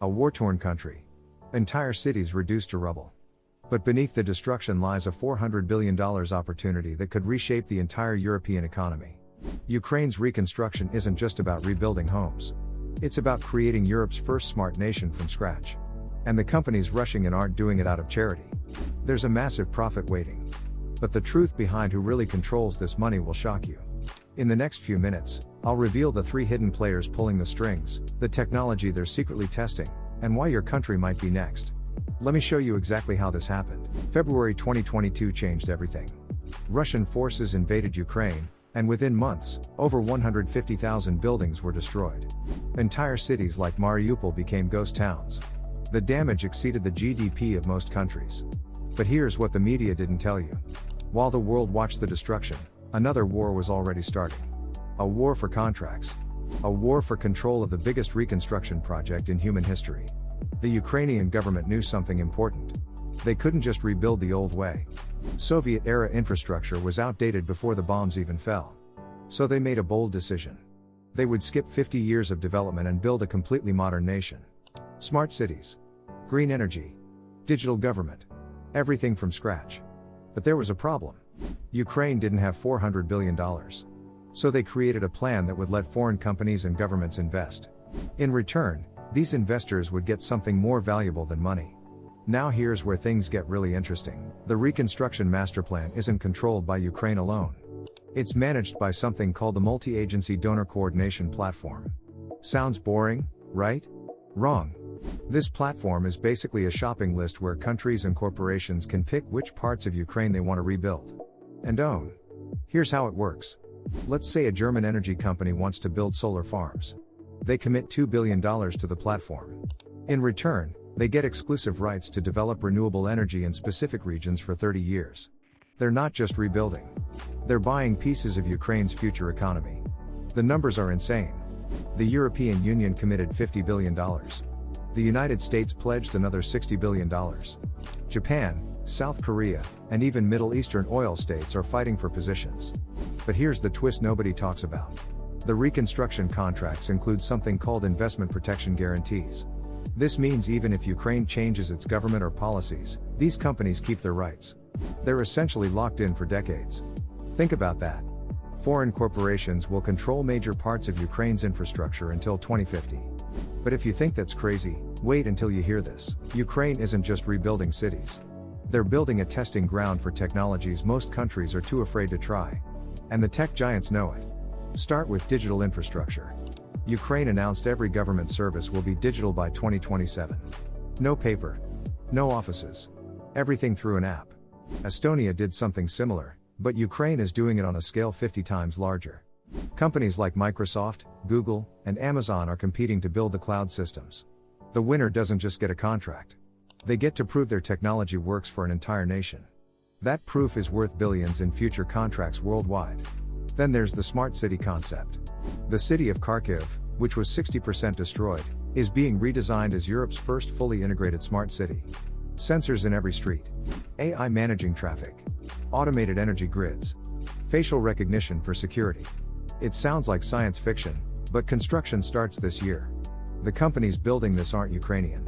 A war-torn country. Entire cities reduced to rubble. But beneath the destruction lies a $400 billion opportunity that could reshape the entire European economy. Ukraine's reconstruction isn't just about rebuilding homes. It's about creating Europe's first smart nation from scratch. And the companies rushing in aren't doing it out of charity. There's a massive profit waiting. But the truth behind who really controls this money will shock you. In the next few minutes, I'll reveal the 3 hidden players pulling the strings, the technology they're secretly testing, and why your country might be next. Let me show you exactly how this happened. February 2022 changed everything. Russian forces invaded Ukraine, and within months, over 150,000 buildings were destroyed. Entire cities like Mariupol became ghost towns. The damage exceeded the GDP of most countries. But here's what the media didn't tell you. While the world watched the destruction, another war was already starting. A war for contracts. A war for control of the biggest reconstruction project in human history. The Ukrainian government knew something important. They couldn't just rebuild the old way. Soviet-era infrastructure was outdated before the bombs even fell. So they made a bold decision. They would skip 50 years of development and build a completely modern nation. Smart cities. Green energy. Digital government. Everything from scratch. But there was a problem. Ukraine didn't have $400 billion. So they created a plan that would let foreign companies and governments invest. In return, these investors would get something more valuable than money. Now here's where things get really interesting. The reconstruction masterplan isn't controlled by Ukraine alone. It's managed by something called the Multi-Agency Donor Coordination Platform. Sounds boring, right? Wrong. This platform is basically a shopping list where countries and corporations can pick which parts of Ukraine they want to rebuild and own. Here's how it works. Let's say a German energy company wants to build solar farms. They commit $2 billion to the platform. In return, they get exclusive rights to develop renewable energy in specific regions for 30 years. They're not just rebuilding. They're buying pieces of Ukraine's future economy. The numbers are insane. The European Union committed $50 billion. The United States pledged another $60 billion. Japan, South Korea, and even Middle Eastern oil states are fighting for positions. But here's the twist nobody talks about. The reconstruction contracts include something called investment protection guarantees. This means even if Ukraine changes its government or policies, these companies keep their rights. They're essentially locked in for decades. Think about that. Foreign corporations will control major parts of Ukraine's infrastructure until 2050. But if you think that's crazy, wait until you hear this. Ukraine isn't just rebuilding cities. They're building a testing ground for technologies most countries are too afraid to try. And the tech giants know it. Start with digital infrastructure. Ukraine announced every government service will be digital by 2027. No paper. No offices. Everything through an app. Estonia did something similar, but Ukraine is doing it on a scale 50 times larger. Companies like Microsoft, Google, and Amazon are competing to build the cloud systems. The winner doesn't just get a contract. They get to prove their technology works for an entire nation. That proof is worth billions in future contracts worldwide. Then there's the smart city concept. The city of Kharkiv, which was 60% destroyed, is being redesigned as Europe's first fully integrated smart city. Sensors in every street. AI managing traffic. Automated energy grids. Facial recognition for security. It sounds like science fiction, but construction starts this year. The companies building this aren't Ukrainian.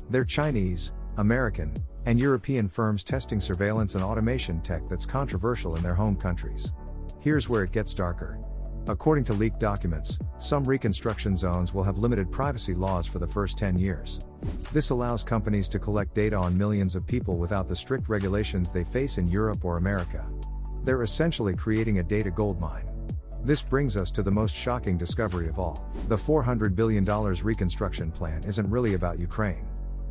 They're Chinese, American, and European firms testing surveillance and automation tech that's controversial in their home countries. Here's where it gets darker. According to leaked documents, some reconstruction zones will have limited privacy laws for the first 10 years. This allows companies to collect data on millions of people without the strict regulations they face in Europe or America. They're essentially creating a data goldmine. This brings us to the most shocking discovery of all. The $400 billion reconstruction plan isn't really about Ukraine.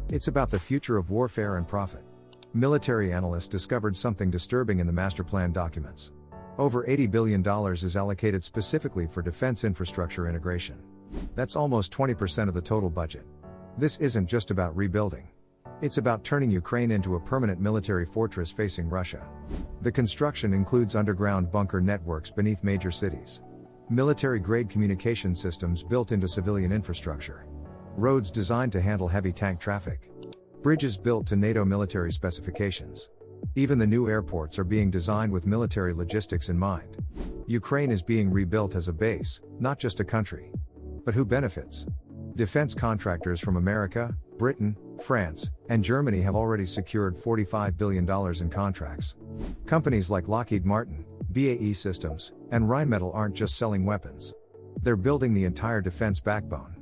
It's about the future of warfare and profit. Military analysts discovered something disturbing in the masterplan documents. Over $80 billion is allocated specifically for defense infrastructure integration. That's almost 20% of the total budget. This isn't just about rebuilding. It's about turning Ukraine into a permanent military fortress facing Russia. The construction includes underground bunker networks beneath major cities. Military-grade communication systems built into civilian infrastructure. Roads designed to handle heavy tank traffic. Bridges built to NATO military specifications. Even the new airports are being designed with military logistics in mind. Ukraine is being rebuilt as a base, not just a country. But who benefits? Defense contractors from America, Britain, France, and Germany have already secured $45 billion in contracts. Companies like Lockheed Martin, BAE Systems, and Rheinmetall aren't just selling weapons. They're building the entire defense backbone.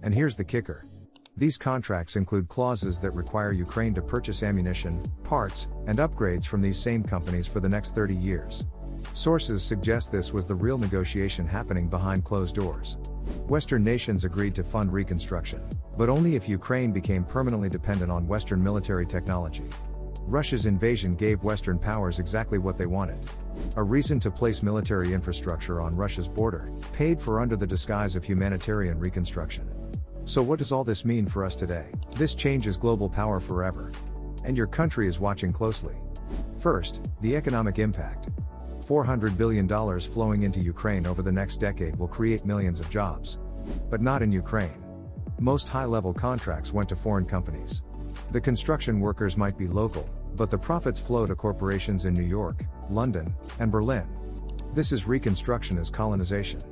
And here's the kicker. These contracts include clauses that require Ukraine to purchase ammunition, parts, and upgrades from these same companies for the next 30 years. Sources suggest this was the real negotiation happening behind closed doors. Western nations agreed to fund reconstruction, but only if Ukraine became permanently dependent on Western military technology. Russia's invasion gave Western powers exactly what they wanted. A reason to place military infrastructure on Russia's border, paid for under the disguise of humanitarian reconstruction. So what does all this mean for us today? This changes global power forever. And your country is watching closely. First, the economic impact. $400 billion flowing into Ukraine over the next decade will create millions of jobs. But not in Ukraine. Most high-level contracts went to foreign companies. The construction workers might be local, but the profits flow to corporations in New York, London, and Berlin. This is reconstruction as colonization.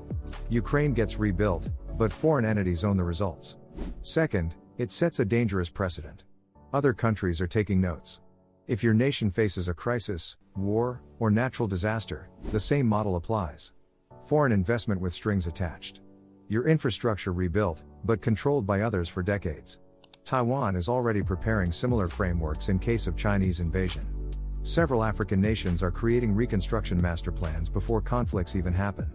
Ukraine gets rebuilt, but foreign entities own the results. Second, it sets a dangerous precedent. Other countries are taking notes. If your nation faces a crisis, war, or natural disaster, the same model applies. Foreign investment with strings attached. Your infrastructure rebuilt, but controlled by others for decades. Taiwan is already preparing similar frameworks in case of Chinese invasion. Several African nations are creating reconstruction masterplans before conflicts even happen.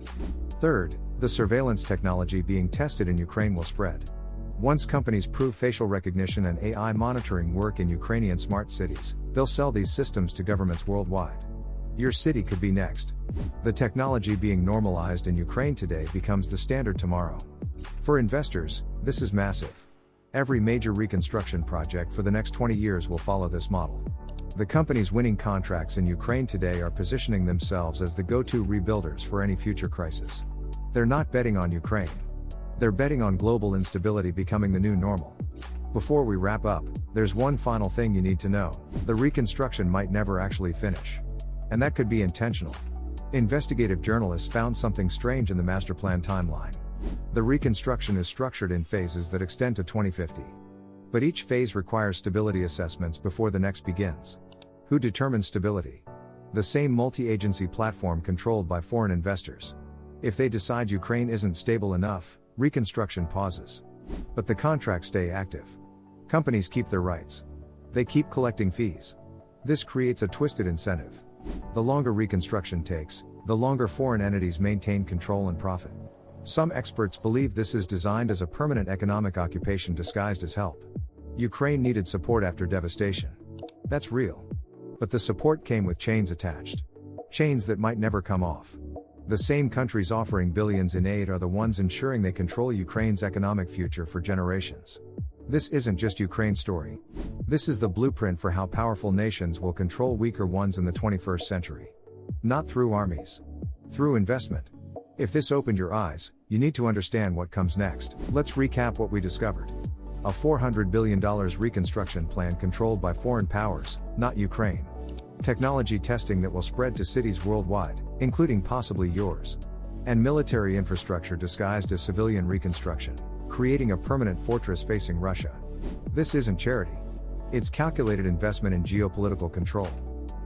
Third, the surveillance technology being tested in Ukraine will spread. Once companies prove facial recognition and AI monitoring work in Ukrainian smart cities, they'll sell these systems to governments worldwide. Your city could be next. The technology being normalized in Ukraine today becomes the standard tomorrow. For investors, this is massive. Every major reconstruction project for the next 20 years will follow this model. The companies winning contracts in Ukraine today are positioning themselves as the go-to rebuilders for any future crisis. They're not betting on Ukraine. They're betting on global instability becoming the new normal. Before we wrap up, there's one final thing you need to know. The reconstruction might never actually finish. And that could be intentional. Investigative journalists found something strange in the masterplan timeline. The reconstruction is structured in phases that extend to 2050. But each phase requires stability assessments before the next begins. Who determines stability? The same multi-agency platform controlled by foreign investors. If they decide Ukraine isn't stable enough, reconstruction pauses. But the contracts stay active. Companies keep their rights. They keep collecting fees. This creates a twisted incentive. The longer reconstruction takes, the longer foreign entities maintain control and profit. Some experts believe this is designed as a permanent economic occupation disguised as help. Ukraine needed support after devastation. That's real. But the support came with chains attached. Chains that might never come off. The same countries offering billions in aid are the ones ensuring they control Ukraine's economic future for generations. This isn't just Ukraine's story. This is the blueprint for how powerful nations will control weaker ones in the 21st century. Not through armies. Through investment. If this opened your eyes, you need to understand what comes next. Let's recap what we discovered. A $400 billion reconstruction plan controlled by foreign powers, not Ukraine. Technology testing that will spread to cities worldwide, including possibly yours. And military infrastructure disguised as civilian reconstruction, creating a permanent fortress facing Russia. This isn't charity. It's calculated investment in geopolitical control.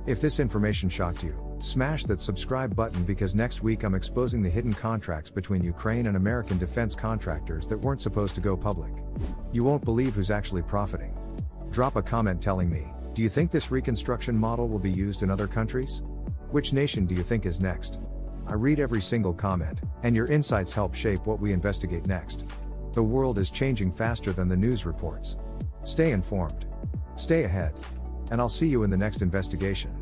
If this information shocked you, smash that subscribe button because next week I'm exposing the hidden contracts between Ukraine and American defense contractors that weren't supposed to go public. You won't believe who's actually profiting. Drop a comment telling me, do you think this reconstruction model will be used in other countries? Which nation do you think is next? I read every single comment, and your insights help shape what we investigate next. The world is changing faster than the news reports. Stay informed. Stay ahead. And I'll see you in the next investigation.